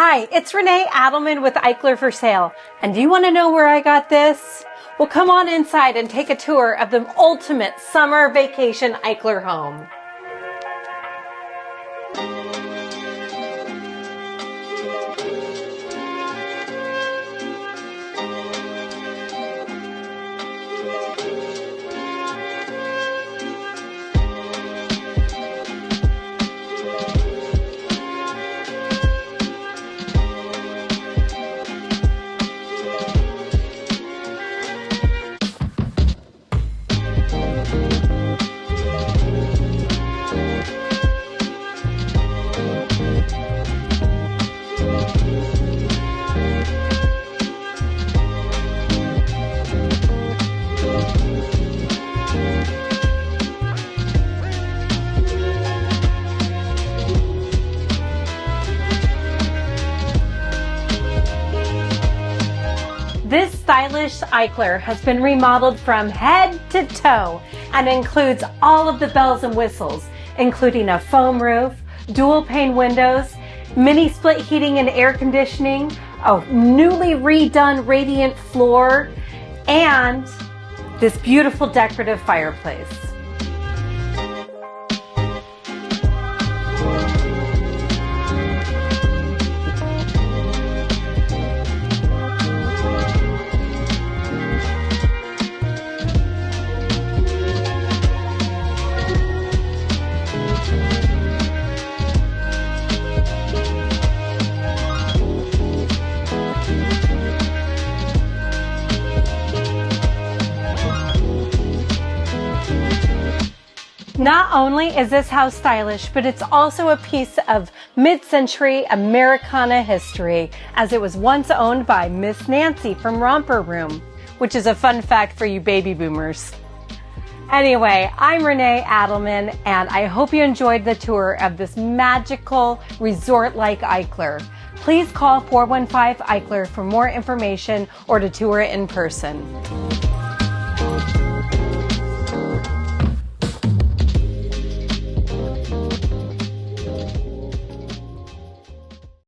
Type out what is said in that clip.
Hi, it's Renee Adelman with Eichler for Sale. And do you want to know where I got this? Well, come on inside and take a tour of the ultimate summer vacation Eichler home. This stylish Eichler has been remodeled from head to toe and includes all of the bells and whistles, including a foam roof, dual pane windows, mini split heating and air conditioning, a newly redone radiant floor, and this beautiful decorative fireplace. Not only is this house stylish, but it's also a piece of mid-century Americana history, as it was once owned by Miss Nancy from Romper Room, which is a fun fact for you baby boomers. Anyway, I'm Renee Adelman, and I hope you enjoyed the tour of this magical resort-like Eichler. Please call 415 Eichler for more information or to tour it in person.